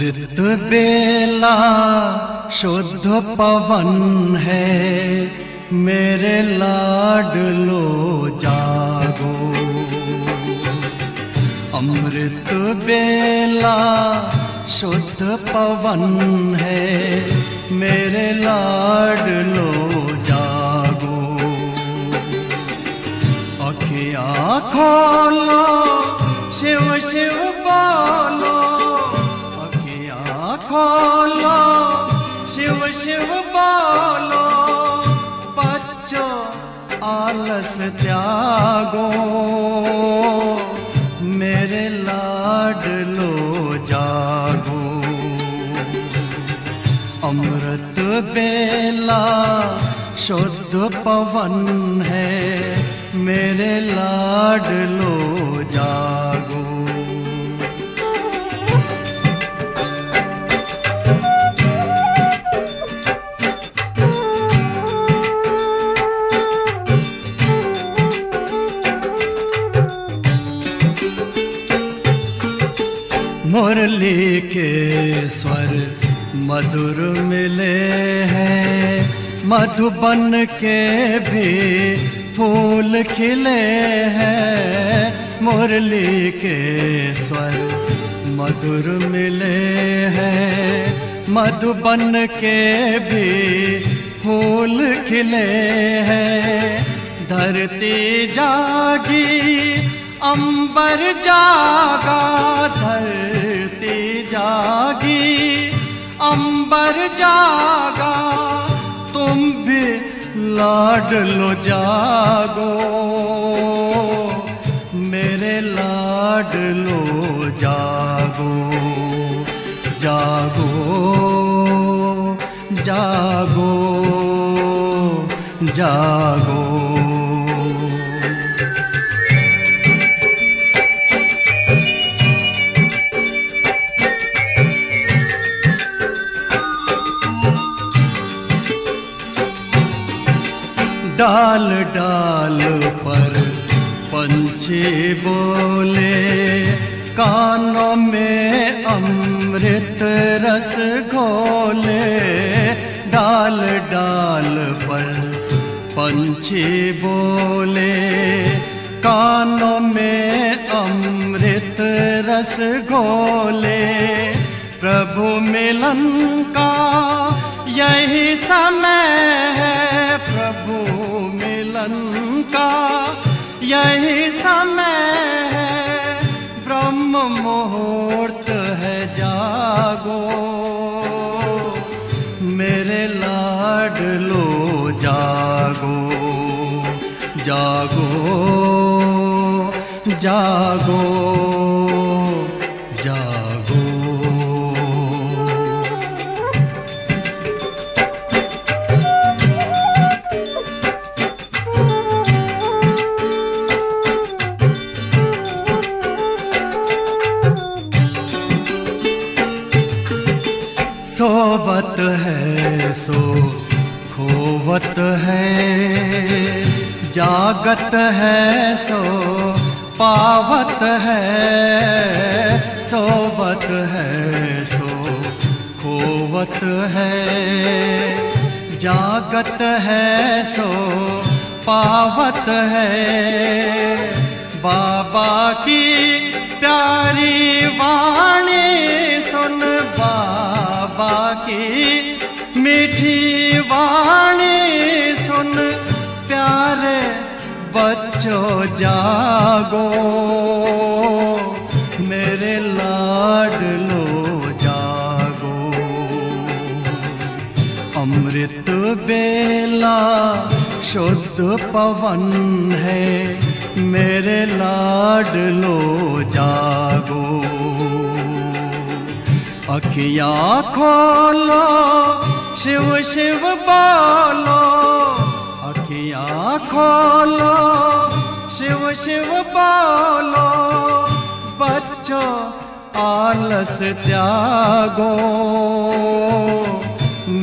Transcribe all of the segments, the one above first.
अमृत बेला शुद्ध पवन है, मेरे लाडलो जागो। अमृत बेला शुद्ध पवन है, मेरे लाडलो जागो। अखियाँ खोलो, शिव शिव बोलो, अखियाँ खोलो, शिव शिव बोलो। बच्चों आलस त्यागो, मेरे लाडलो जागो। अमृत बेला शुद्ध पवन है, मेरे लाडलो जागो। मुरली के स्वर मधुर मिले हैं, मधुबन के भी फूल खिले हैं। मुरली के स्वर मधुर मिले हैं, मधुबन के भी फूल खिले हैं। धरती जागी, अंबर जागा, धरती जागी, अंबर जागा। तुम भी लाडलो जागो, मेरे लाडलो जागो। जागो जागो जागो। डाल डाल पर पंछी बोले, कानों में अमृत रस घोले। डाल डाल पर पंछी बोले, कानों में अमृत रस घोले। प्रभु मिलन का यही समय है, प्रभु मिलन का यही समय है। ब्रह्म मुहूर्त है, जागो, मेरे लाडलो जागो। जागो जागो जागो। सोवत है सो खोवत है, जागत है सो पावत है। सोवत है सो खोवत है, जागत है सो पावत है। बाबा की प्यारी वाणी सुन, बाबा की मीठी वाणी सुन। प्यारे बच्चों जागो, मेरे लाडलो जागो। अमृत बेला शुद्ध पवन है, मेरे लाडलो जागो। अखियाँ खोलो, शिव शिव बोलो, अखियाँ खोलो, शिव शिव बोलो। बच्चों आलस त्यागो,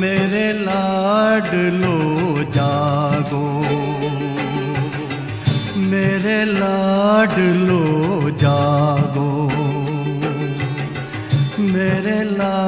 मेरे लाडलो जागो। मेरे लाडलो जागो, मेरे लाडलो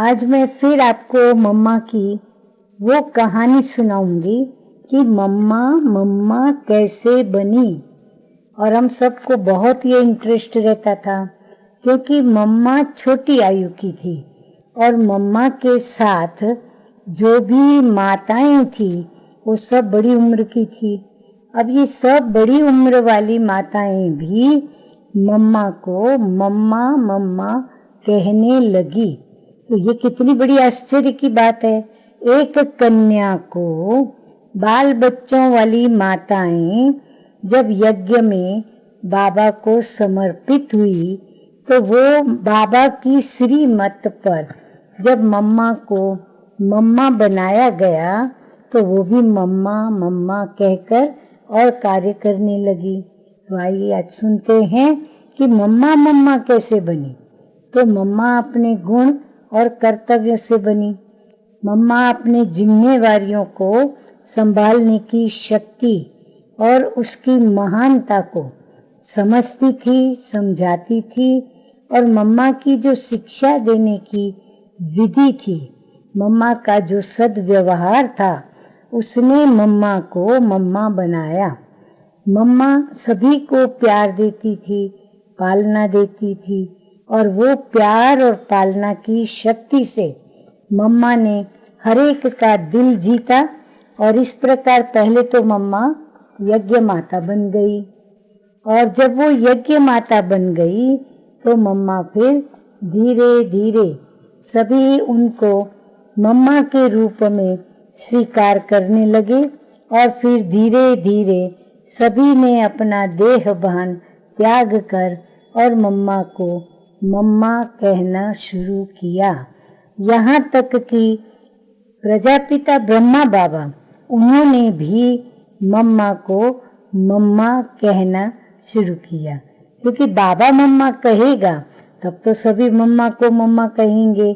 आज मैं फिर आपको मम्मा की वो कहानी सुनाऊंगी कि मम्मा मम्मा कैसे बनी। और हम सबको बहुत ये इंटरेस्ट रहता था क्योंकि मम्मा छोटी आयु की थी और मम्मा के साथ जो भी माताएं थी वो सब बड़ी उम्र की थी। अब ये सब बड़ी उम्र वाली माताएं भी मम्मा को मम्मा मम्मा कहने लगी। तो ये कितनी बड़ी आश्चर्य की बात है। एक कन्या को बाल बच्चों वाली माताएं जब यज्ञ में बाबा को समर्पित हुई तो वो बाबा की श्रीमत पर जब मम्मा को मम्मा बनाया गया तो वो भी मम्मा मम्मा कहकर और कार्य करने लगी। तो आइए आज सुनते हैं कि मम्मा मम्मा कैसे बनी। तो मम्मा अपने गुण और कर्तव्य से बनी। मम्मा अपने जिम्मेवारियों को संभालने की शक्ति और उसकी महानता को समझती थी, समझाती थी। और मम्मा की जो शिक्षा देने की विधि थी, मम्मा का जो सद्व्यवहार था, उसने मम्मा को मम्मा बनाया। मम्मा सभी को प्यार देती थी, पालना देती थी और वो प्यार और पालना की शक्ति से मम्मा ने हर एक का दिल जीता। और इस प्रकार पहले तो मम्मा यज्ञ माता बन गई और जब वो यज्ञ माता बन गई तो मम्मा फिर धीरे धीरे सभी उनको मम्मा के रूप में स्वीकार करने लगे और फिर धीरे धीरे सभी ने अपना देह भान त्याग कर और मम्मा को मम्मा कहना शुरू किया। यहाँ तक कि प्रजापिता ब्रह्मा बाबा उन्होंने भी मम्मा को मम्मा कहना शुरू किया, क्योंकि बाबा मम्मा कहेगा तब तो सभी मम्मा को मम्मा कहेंगे।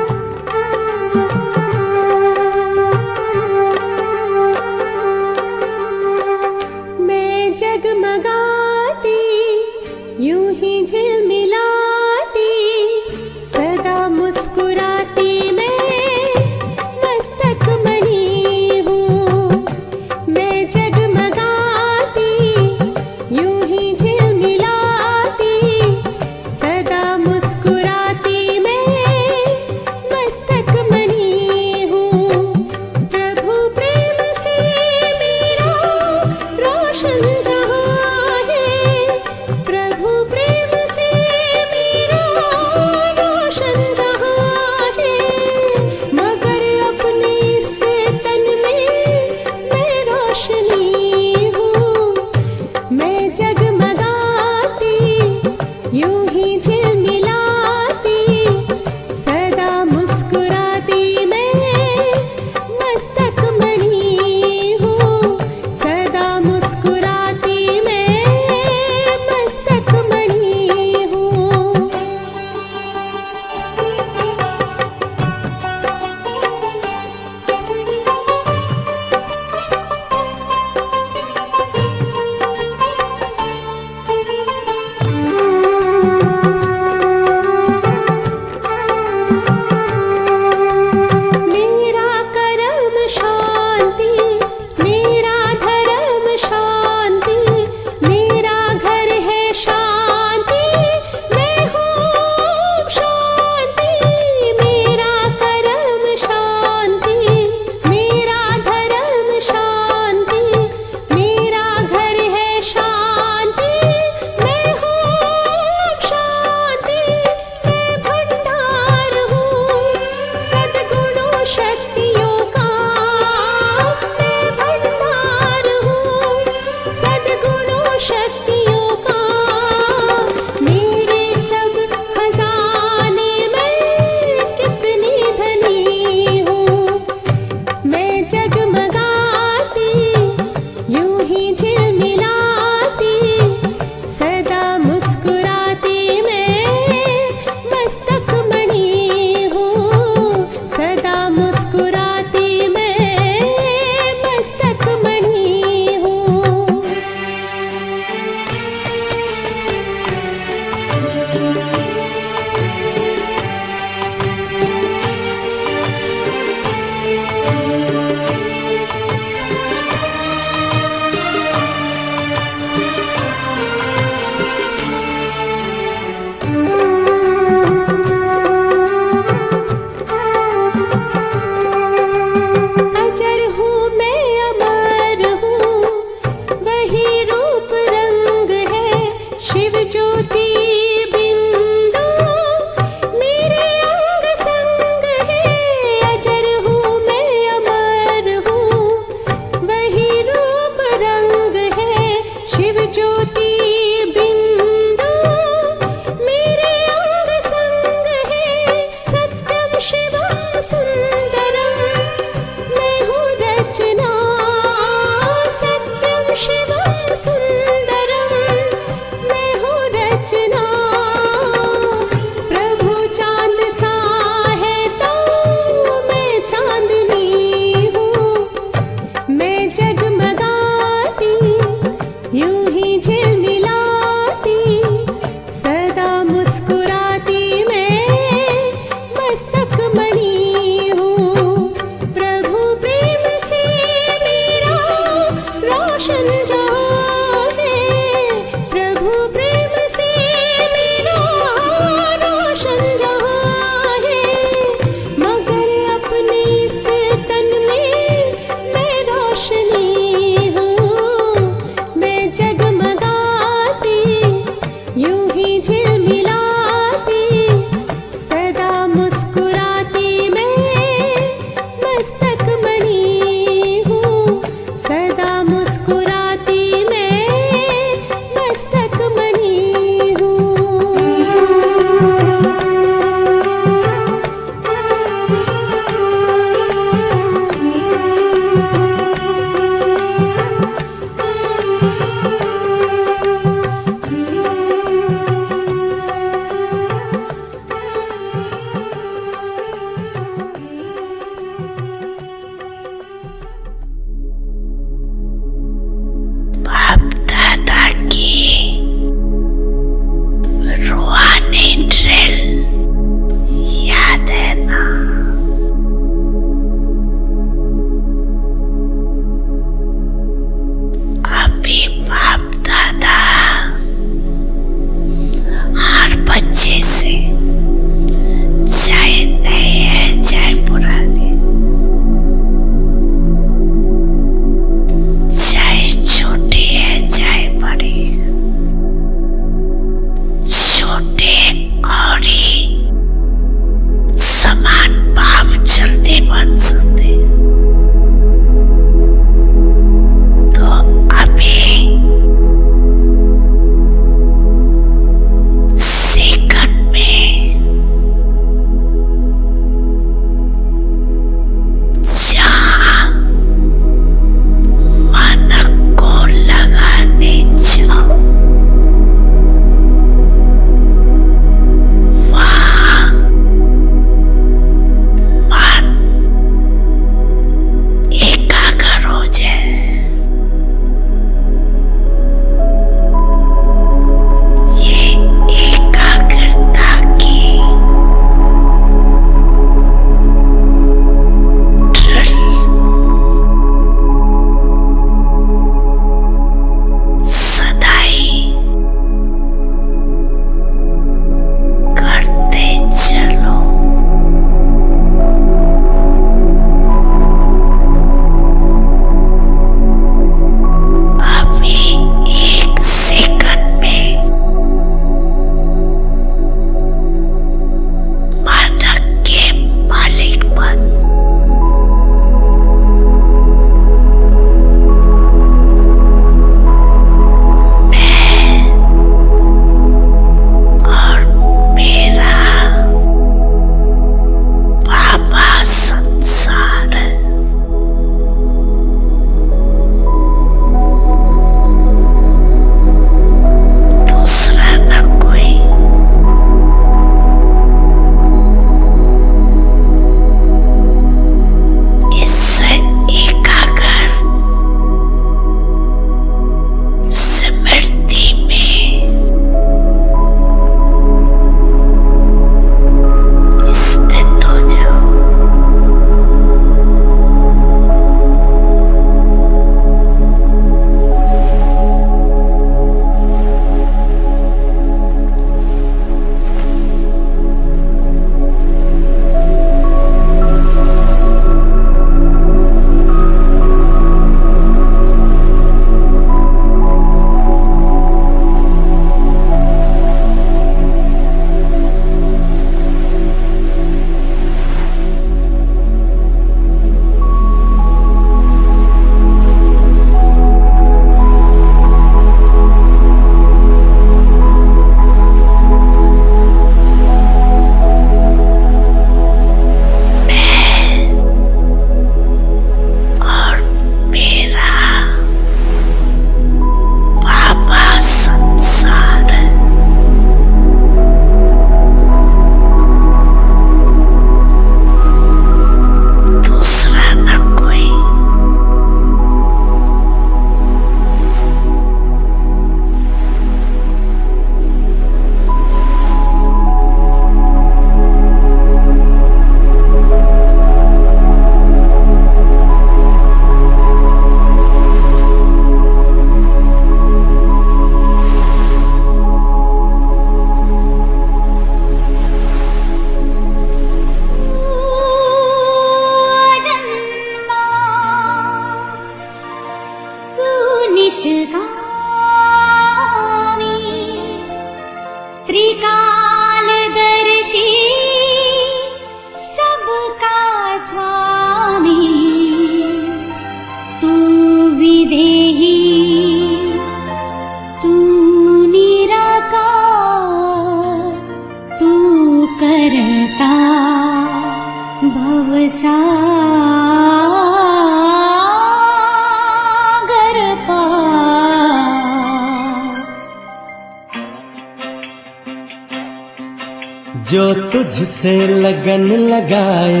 तुझसे लगन लगाए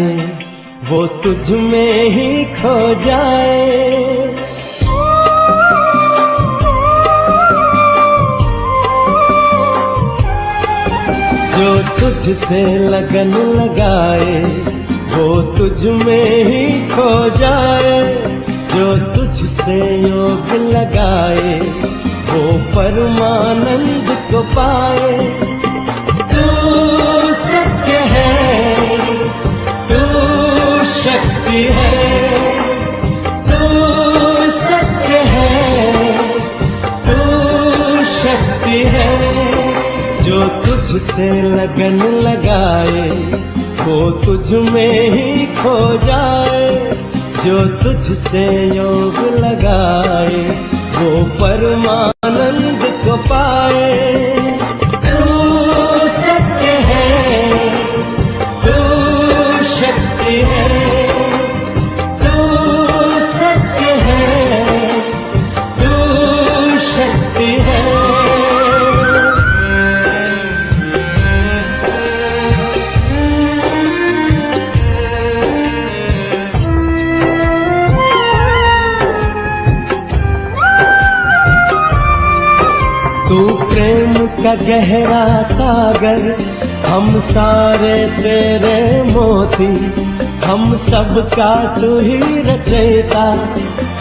वो तुझ में ही खो जाए। जो तुझसे लगन लगाए वो तुझ में ही खो जाए। जो तुझसे योग लगाए वो परमानंद को पाए। तू सत्य है, तू शक्ति है, तू सत्य है, तू शक्ति है। जो तुझसे लगन लगाए वो तुझ में ही खो जाए। जो तुझसे योग लगाए वो परमानंद को पाए। तू सत्य है, तू शक्ति है, तू सत्य है, तू शक्ति है। तू प्रेम का गहरा सागर, हम सारे तेरे मोती। हम सब का तू ही रचयिता,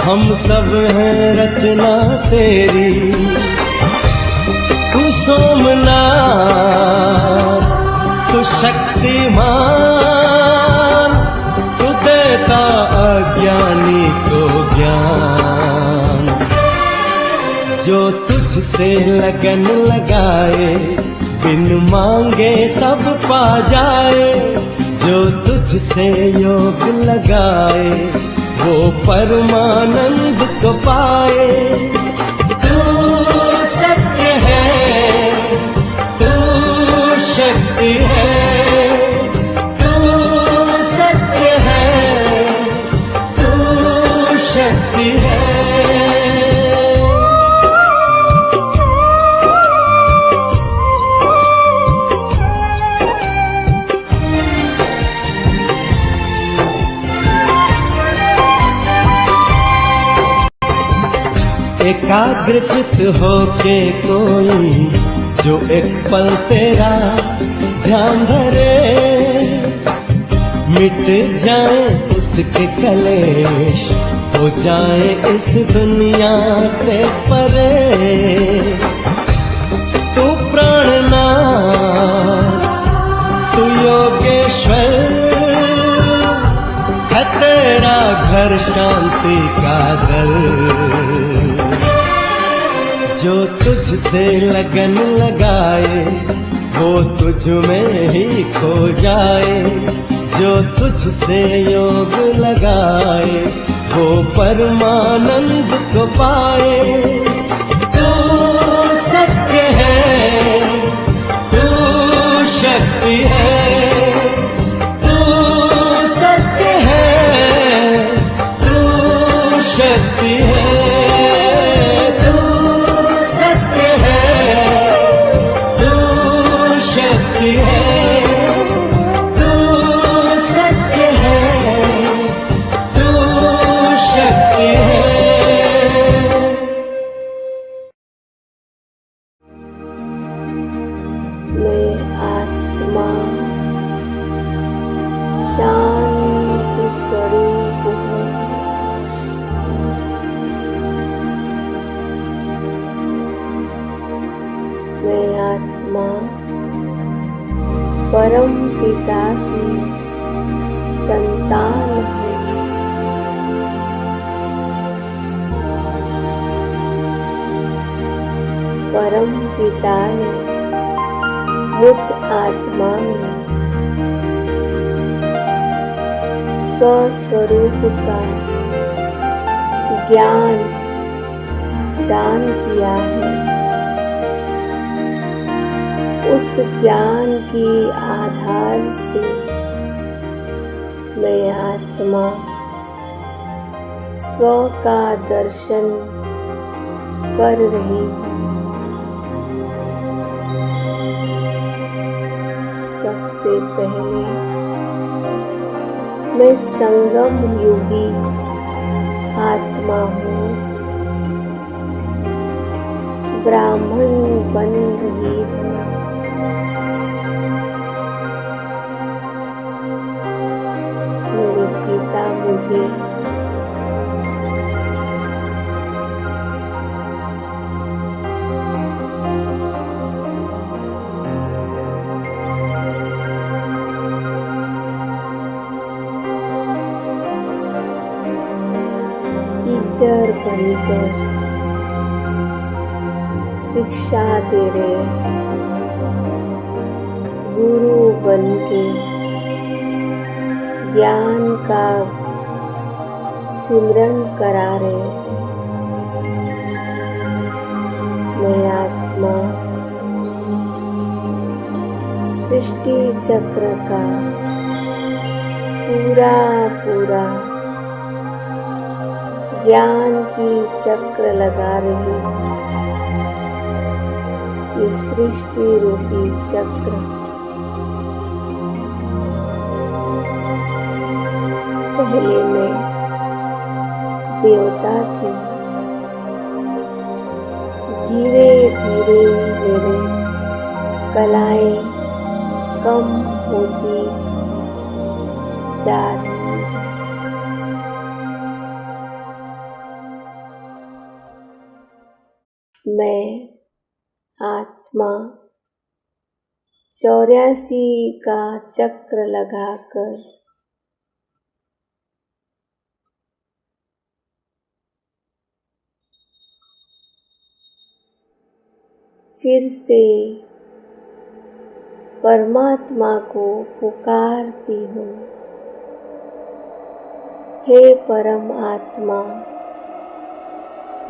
हम सब हैं रचना तेरी। तू सोमनाथ, तू शक्तिमान, तू देता अज्ञानी को ज्ञान। जो तुझसे लगन लगाए बिन मांगे सब पा जाए। जो तुझसे योग लगाए वो परमानंद को पाए। तू सत्य है, तू शक्ति है, तू सत्य है, तू शक्ति है। एकाग्रचित होके कोई जो एक पल तेरा ध्यान धरे, मिट जाए उसके कलेश, हो जाए इस दुनिया से परे। तू प्राणनाथ, तू योगेश्वर, है तेरा घर शांति का दर। जो तुझसे लगन लगाए वो तुझ में ही खो जाए। जो तुझसे योग लगाए वो परमानंद को पाए। तू सत्य है, तू शक्ति है, तू सत्य है, तू शक्ति है। शांति स्वरूप हूँ। मैं आत्मा परम पिता की संतान हूँ। परम पिता ने मुझ आत्मा में स्वस्वरूप का ज्ञान दान किया है। उस ज्ञान की आधार से मैं आत्मा स्व का दर्शन कर रही हूँ। सबसे से पहले मैं संगम योगी आत्मा हूँ, ब्राह्मण बन रही हूँ। मेरे पिता मुझे टीचर बनकर शिक्षा दे रहे हैं, गुरु बनके ज्ञान का सिमरन करा रहे हैं। मैं आत्मा सृष्टि चक्र का पूरा ज्ञान की चक्र लगा रही हूँ। ये सृष्टि रूपी चक्र पहले मैं देवता थी, धीरे धीरे मेरे कलाएं कम होती जा रही है। मैं आत्मा 84 का चक्र लगाकर फिर से परमात्मा को पुकारती हूँ। हे परम आत्मा,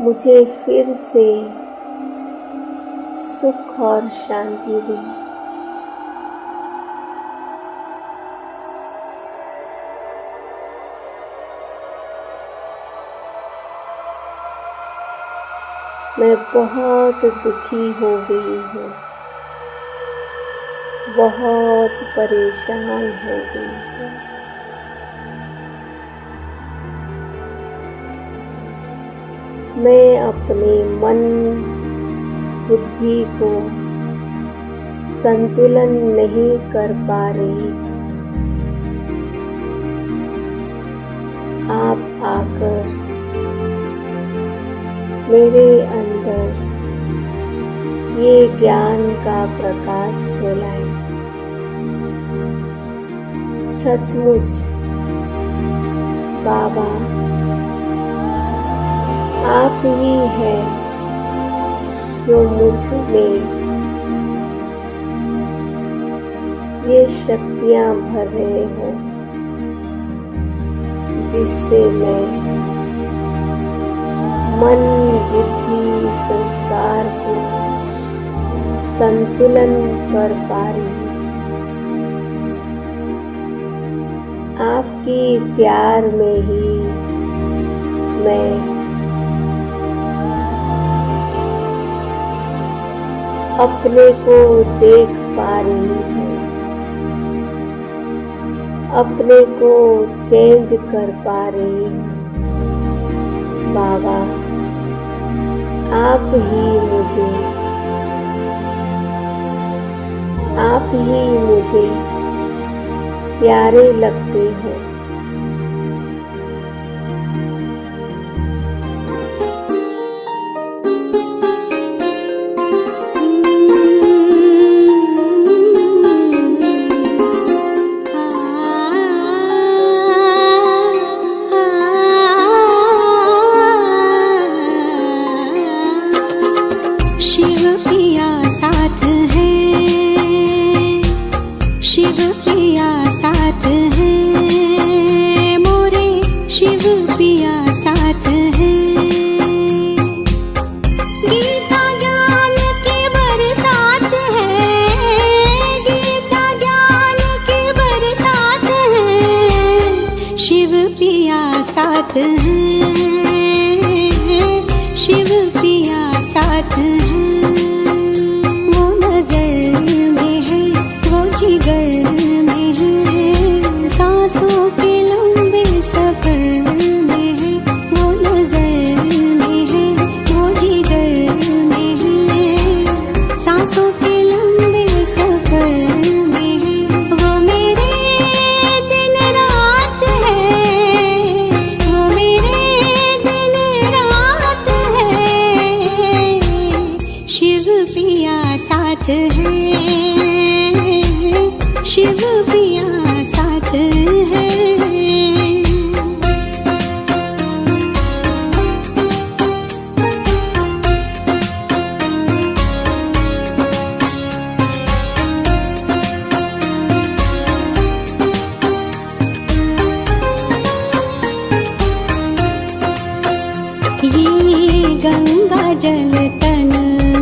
मुझे फिर से सुख और शांति दे। मैं बहुत दुखी हो गई हूँ, बहुत परेशान हो गई हूँ। मैं अपने मन बुद्धि को संतुलन नहीं कर पा रही। आप आकर मेरे अंदर ये ज्ञान का प्रकाश फैलाए। सचमुच बाबा, आप ही हैं जो मुझ में ये शक्तियाँ भर रहे हो, जिससे मैं मन बुद्धि संस्कार को संतुलन कर पा रही। आपकी प्यार में ही मैं अपने को देख पा रही हूँ, अपने को चेंज कर पा रही हूँ। बाबा, आप ही मुझे प्यारे लगते हो। शिव पिया साथ है, वो नजर में है, वो जिगर शिव पिया साथ है। ये गंगा जल तन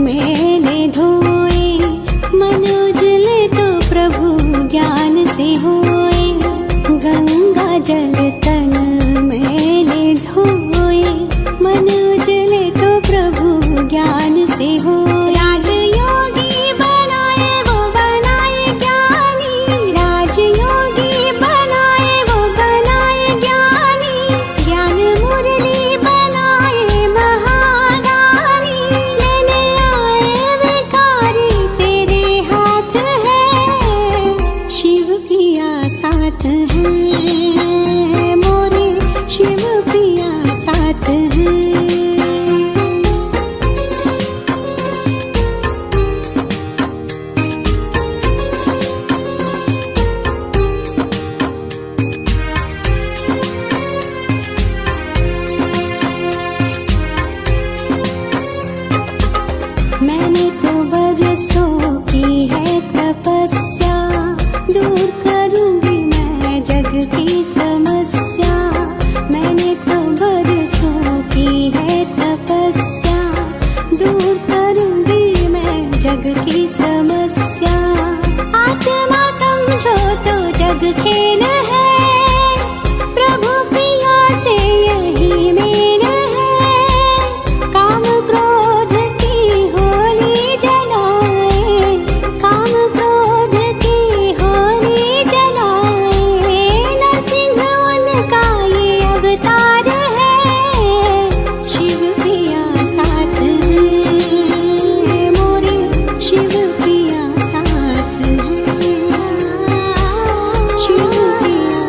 मैंने धोए, मन उजले तो प्रभु ज्ञान से होए। गंगा जल तन मैंने धोए, मन उजले तो प्रभु ज्ञान से होए। राजयोगी बनाए वो बनाए ज्ञानी, राजयोगी बनाए वो बनाए ज्ञानी। ज्ञान मुरली बनाए महादानी, लेने आए भिखारी तेरे हाथ है। शिव पिया साथ है, मोरे शिव पिया साथ है। मैंने तो बरसों की है तपस्या, दूर करूंगी मैं जग की समस्या। मैंने तो बरसों की है तपस्या, दूर करूंगी मैं जग की समस्या। आत्मा समझो तो जग खेल है, प्रभु पिया से यही मेल है। काम क्रोध की होली जलाए, काम क्रोध की होली जलाए। नरसिंह उनका ये अवतार है, शिव पिया साथ है, मोरे शिव पिया साथ है, शिव पिया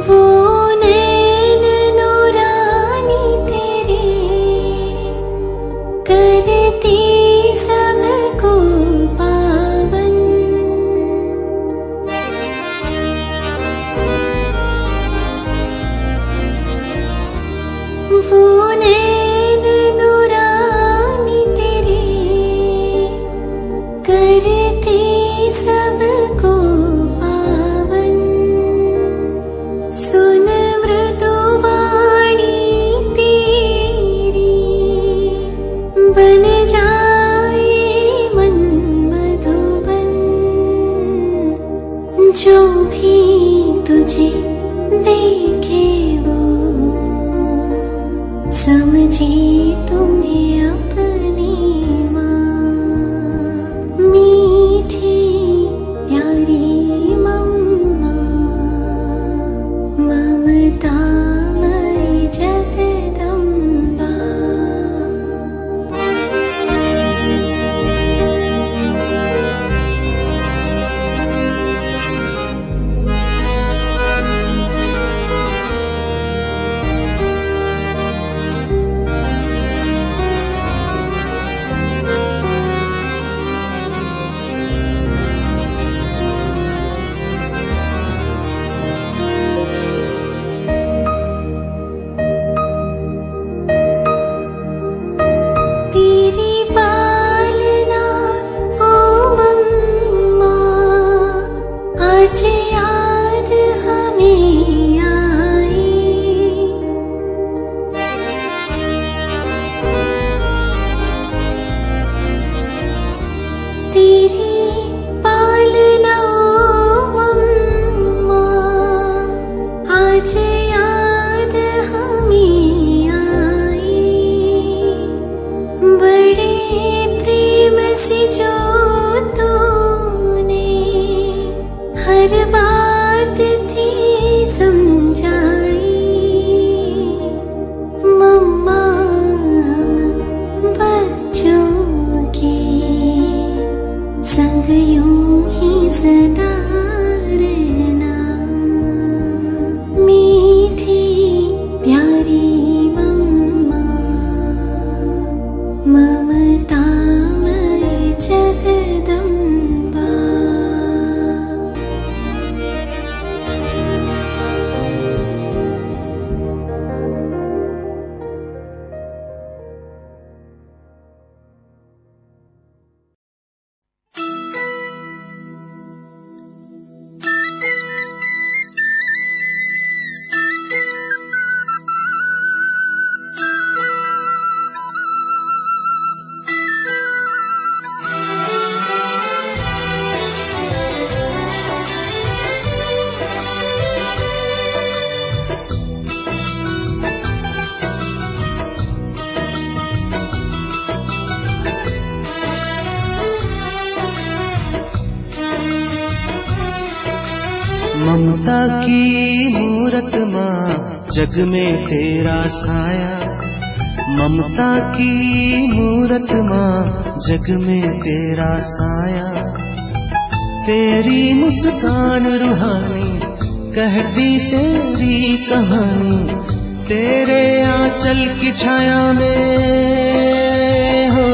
वो नैन नूरानी तेरे करती सबको पावन। वो नैन नूरानी तेरे करती सबको पावन। सुन मृदुवाणी तेरी बन जाए मन मधुबन। जो भी तुझे देखे वो समझे तुम्हें अपनी माँ। मीठी प्यारी मम्मा ममतामय जगदम्बा। तेरी पालना ओ मम्मा आज याद हमें आई। तेरी पालना ओ मम्मा आज याद हमें आई। बड़े प्रेम से जो तूने हर बात थी समझाई। मम्मा हम बच्चों के संग यूं ही सदा रहना। मीठी प्यारी मम्मा ममतामय जगदम्बा। ममता की मूरत माँ जग में तेरा साया। ममता की मूरत माँ जग में तेरा साया। तेरी मुस्कान रूहानी कहती तेरी कहानी। तेरे आंचल की छाया में हो,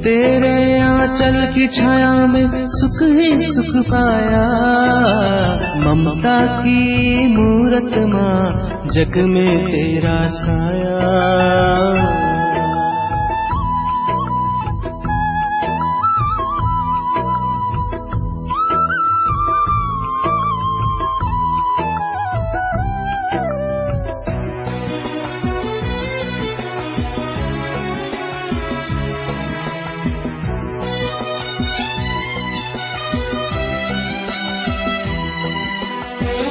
तेरे आंचल की छाया में सुख ही सुख पाया। ममता की मूरत माँ जग में तेरा साया।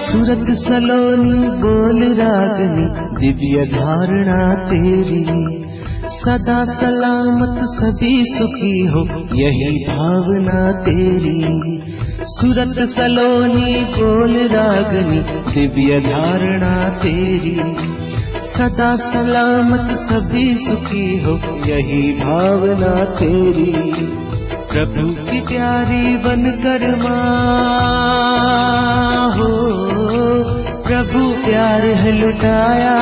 सूरत सलोनी बोल रागनी दिव्य धारणा तेरी। सदा सलामत सभी सुखी हो यही भावना तेरी। सूरत सलोनी बोल रागनी दिव्य धारणा तेरी। सदा सलामत सभी सुखी हो यही भावना तेरी। प्रभु की प्यारी बनकर माँ हो, प्रभु प्यार है लुटाया,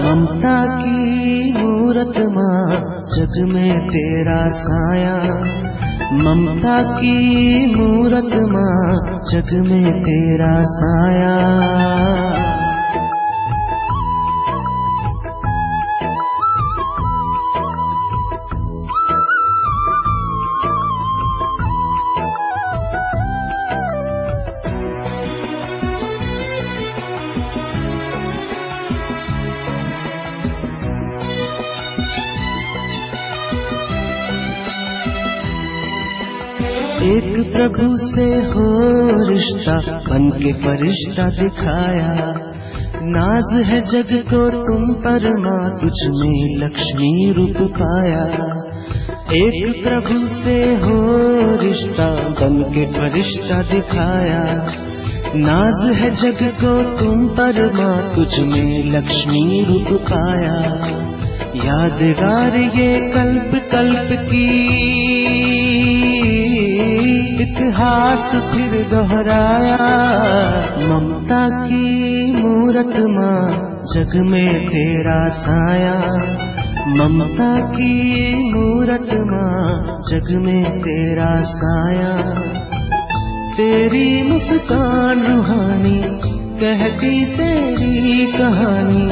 ममता की मूरत माँ जग में तेरा साया, ममता की मूरत माँ जग में तेरा साया। एक प्रभु से हो रिश्ता, बन के फरिश्ता दिखाया, नाज है जग को तुम पर माँ, तुझ में लक्ष्मी रूप पाया। एक प्रभु से हो रिश्ता, बन के फरिश्ता दिखाया, नाज है जग को तुम पर माँ, तुझ में लक्ष्मी रूप पाया। यादगार ये कल्प कल्प की इतिहास फिर दोहराया, ममता की मूरत माँ जग में तेरा साया, ममता की मूरत माँ जग में तेरा साया। तेरी मुस्कान रूहानी कहती तेरी कहानी,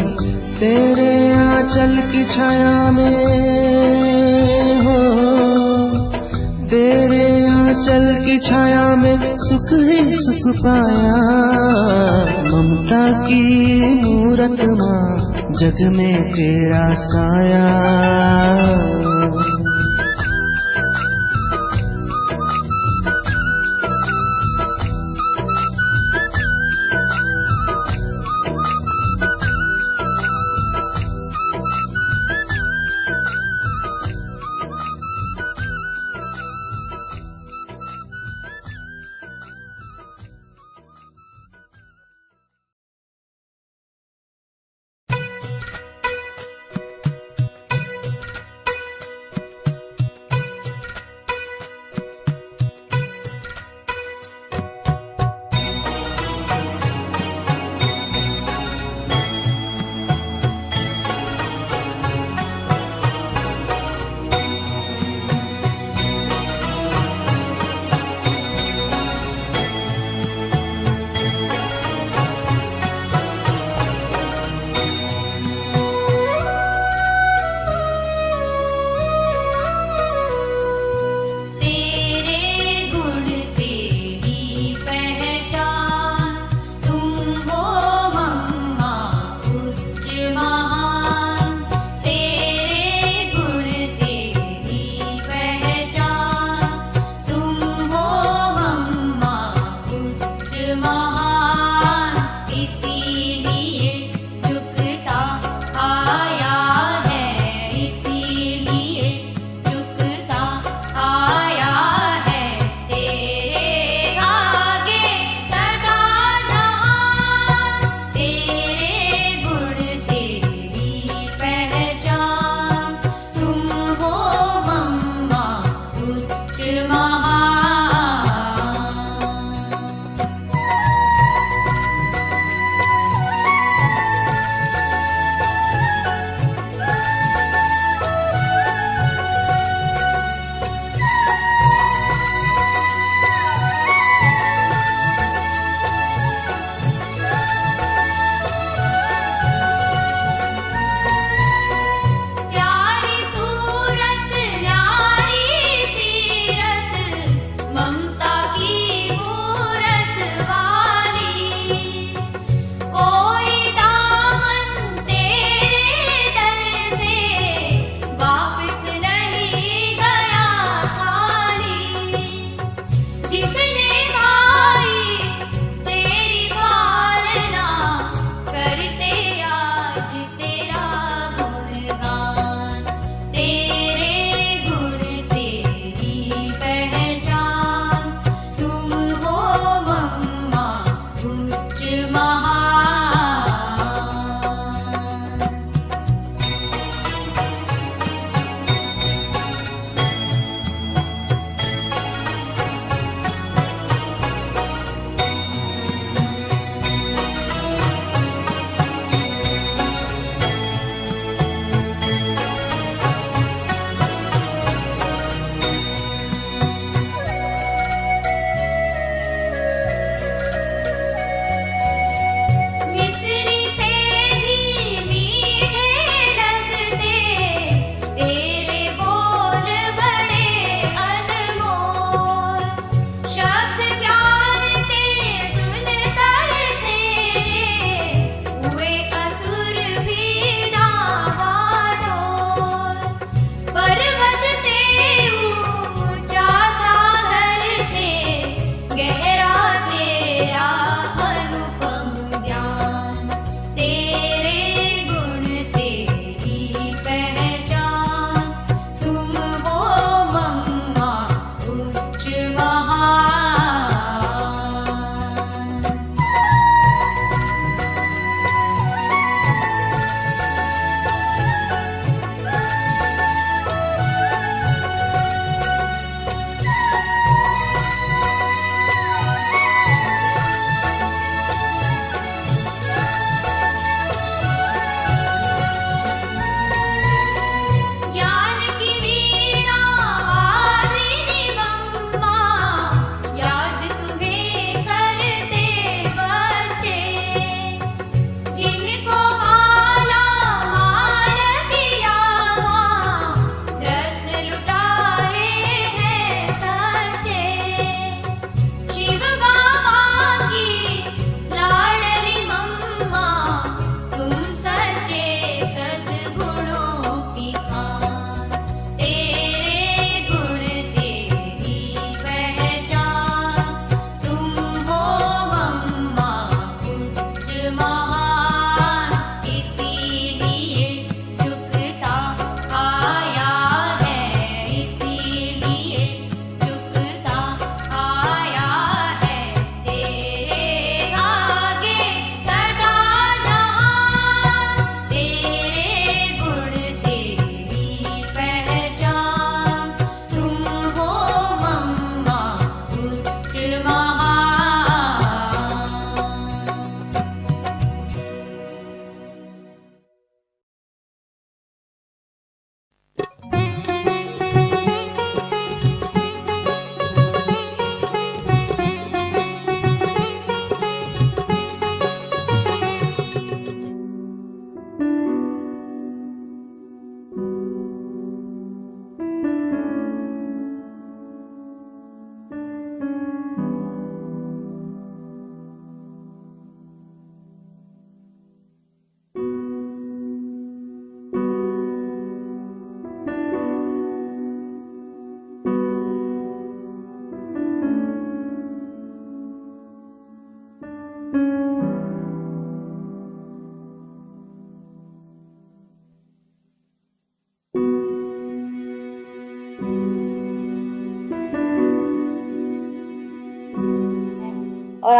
तेरे आंचल की छाया में हो, तेरे आंचल की छाया में सुख ही सुख पाया। ममता की मूरत माँ जग में तेरा साया।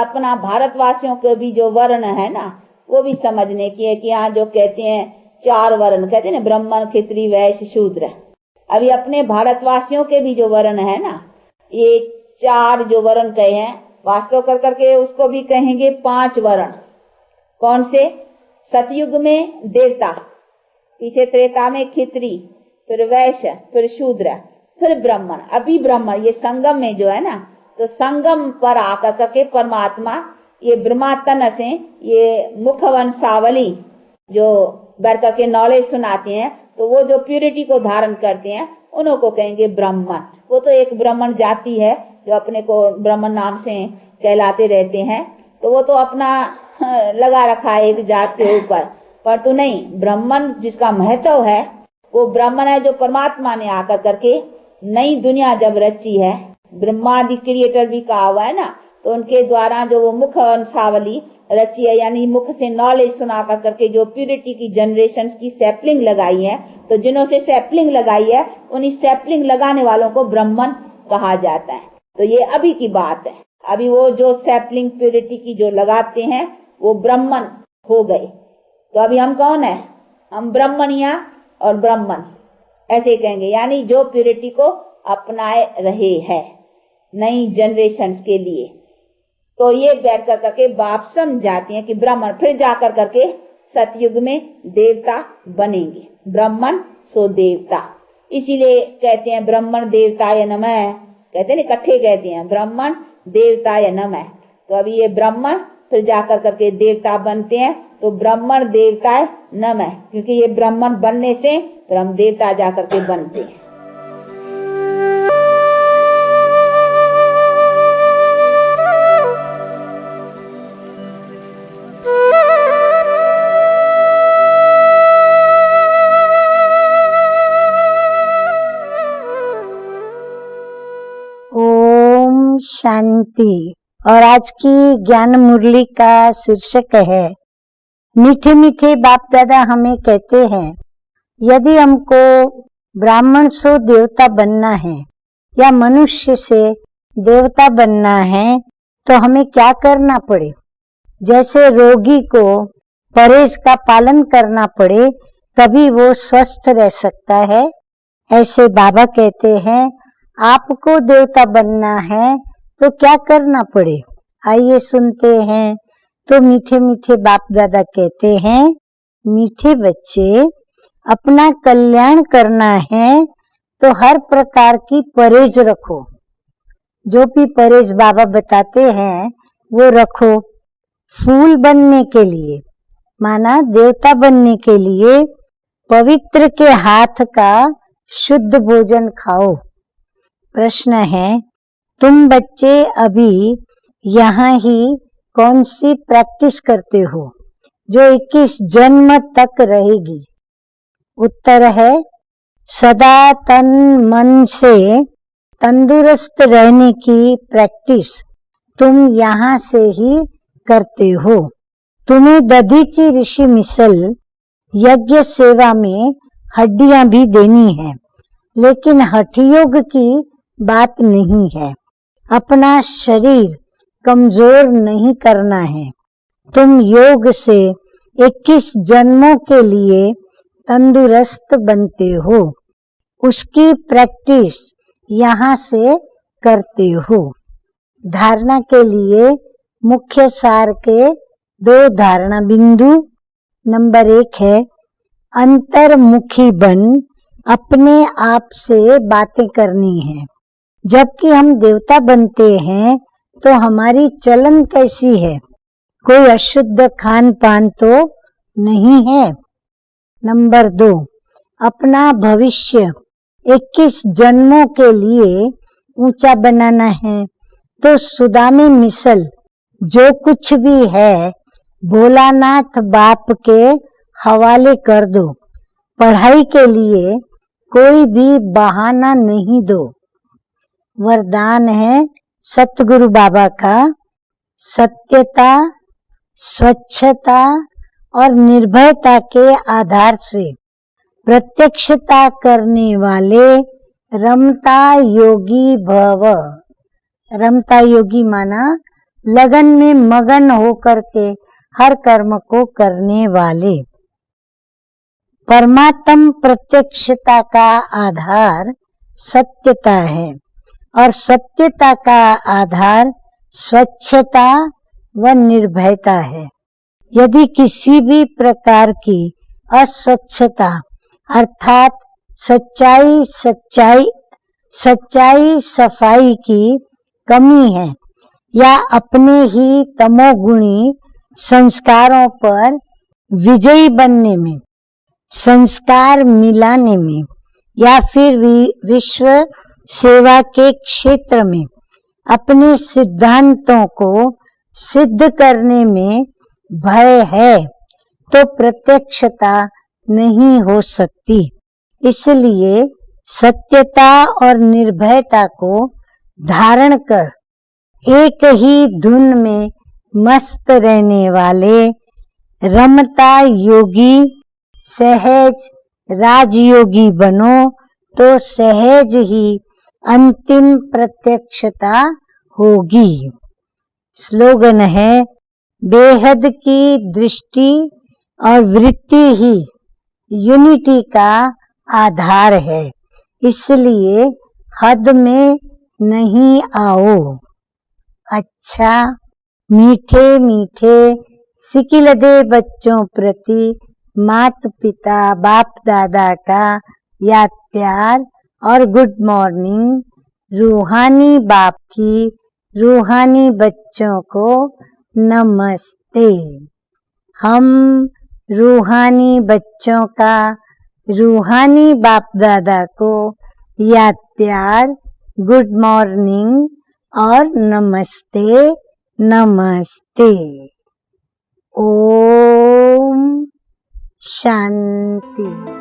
अपना भारतवासियों के भी जो वर्ण है ना, वो भी समझने की है कि यहाँ जो कहते हैं 4 वर्ण कहते हैं ना, ब्राह्मण, क्षत्रिय, वैश्य, शूद्र। अभी अपने भारतवासियों के भी जो वर्ण है ना, ये 4 जो वर्ण कहे हैं, वास्तव कर करके उसको भी कहेंगे 5 वर्ण। कौन से? सतयुग में देवता, पीछे त्रेता में क्षत्रिय, फिर वैश्य, फिर शूद्र, फिर ब्राह्मण। अभी ब्राह्मण ये संगम में जो है ना, तो संगम पर आकर करके परमात्मा ये ब्रह्मातन से ये मुख वंशावली जो बैठ करके नॉलेज सुनाते हैं, तो वो जो प्यूरिटी को धारण करते हैं उन्हों को कहेंगे ब्राह्मण। वो तो एक ब्राह्मण जाति है जो अपने को ब्राह्मण नाम से कहलाते रहते हैं, तो वो तो अपना लगा रखा है एक जात के ऊपर, पर तो नहीं, ब्राह्मण जिसका महत्व है वो ब्राह्मण है जो परमात्मा ने आकर करके नई दुनिया जब रची है, ब्रह्मादि क्रिएटर भी कहा हुआ है ना, तो उनके द्वारा जो वो मुख वंशावली रची है, यानी मुख से नॉलेज सुना कर करके जो प्यूरिटी की जनरेशन की सैपलिंग लगाई है, तो जिन्हों से सैपलिंग लगाई है उन्हीं सैपलिंग लगाने वालों को ब्राह्मण कहा जाता है। तो ये अभी की बात है। अभी वो जो सैपलिंग प्यूरिटी की जो लगाते हैं वो ब्राह्मण हो गए। तो अभी हम कौन है? हम ब्राह्मणिया और ब्राह्मण ऐसे कहेंगे, यानी जो प्यूरिटी को अपनाए रहे हैं नई जनरेशन के लिए। तो ये बैठ कर करके बाप समझाते हैं कि ब्राह्मण फिर जाकर करके सतयुग में देवता बनेंगे। ब्राह्मण सो देवता, इसीलिए कहते हैं ब्राह्मण देवताय नमः, कहते हैं इकट्ठे कहते हैं ब्राह्मण देवताय नमः। तो अभी ये ब्राह्मण फिर जाकर करके देवता बनते हैं, तो ब्राह्मण देवताय नमः, क्योंकि ये ब्राह्मण बनने से फिर हम देवता जाकर के बनते हैं। ओम शांति। और आज की ज्ञान मुरली का शीर्षक है, मीठे मीठे बाप दादा हमें कहते हैं, यदि हमको ब्राह्मण से देवता बनना है या मनुष्य से देवता बनना है तो हमें क्या करना पड़े। जैसे रोगी को परहेज का पालन करना पड़े तभी वो स्वस्थ रह सकता है, ऐसे बाबा कहते हैं आपको देवता बनना है तो क्या करना पड़े। आइए सुनते हैं। तो मीठे मीठे बाप दादा कहते हैं, मीठे बच्चे अपना कल्याण करना है तो हर प्रकार की परहेज रखो। जो भी परहेज बाबा बताते हैं वो रखो। फूल बनने के लिए, माना देवता बनने के लिए, पवित्र के हाथ का शुद्ध भोजन खाओ। प्रश्न है, तुम बच्चे अभी यहाँ ही कौन सी प्रैक्टिस करते हो जो 21 जन्म तक रहेगी? उत्तर है, सदा तन मन से तंदुरुस्त रहने की प्रैक्टिस तुम यहाँ से ही करते हो। तुम्हें दधीची ऋषि मिसल यज्ञ सेवा में हड्डियां भी देनी है, लेकिन हठयोग की बात नहीं है। अपना शरीर कमजोर नहीं करना है। तुम योग से 21 जन्मों के लिए तंदुरुस्त बनते हो, उसकी प्रैक्टिस यहाँ से करते हो। धारणा के लिए मुख्य सार के 2 धारणा बिंदु। नंबर 1 है, अंतर्मुखी बन अपने आप से बातें करनी है। जबकि हम देवता बनते हैं तो हमारी चलन कैसी है? कोई अशुद्ध खान पान तो नहीं है। नंबर 2, अपना भविष्य 21 जन्मों के लिए ऊंचा बनाना है। तो सुदामी मिसल जो कुछ भी है भोलानाथ बाप के हवाले कर दो। पढ़ाई के लिए कोई भी बहाना नहीं दो। वरदान है सतगुरु बाबा का, सत्यता, स्वच्छता और निर्भयता के आधार से प्रत्यक्षता करने वाले रमता योगी भव। रमता योगी माना लगन में मगन होकर के हर कर्म को करने वाले। परमात्म प्रत्यक्षता का आधार सत्यता है और सत्यता का आधार स्वच्छता व निर्भयता है। यदि किसी भी प्रकार की अस्वच्छता अर्थात सच्चाई सफाई की कमी है या अपने ही तमोगुणी संस्कारों पर विजयी बनने में, संस्कार मिलाने में या फिर विश्व सेवा के क्षेत्र में अपने सिद्धांतों को सिद्ध करने में भय है तो प्रत्यक्षता नहीं हो सकती। इसलिए सत्यता और निर्भयता को धारण कर एक ही धुन में मस्त रहने वाले रमता योगी सहज राजयोगी बनो तो सहज ही अंतिम प्रत्यक्षता होगी। स्लोगन है, बेहद की दृष्टि और वृत्ति ही यूनिटी का आधार है, इसलिए हद में नहीं आओ। अच्छा, मीठे मीठे सिकिलदे बच्चों प्रति माता पिता बाप दादा का याद प्यार और गुड मॉर्निंग। रूहानी बाप की रूहानी बच्चों को नमस्ते। हम रूहानी बच्चों का रूहानी बाप दादा को याद प्यार, गुड मॉर्निंग और नमस्ते नमस्ते। ओम शांति।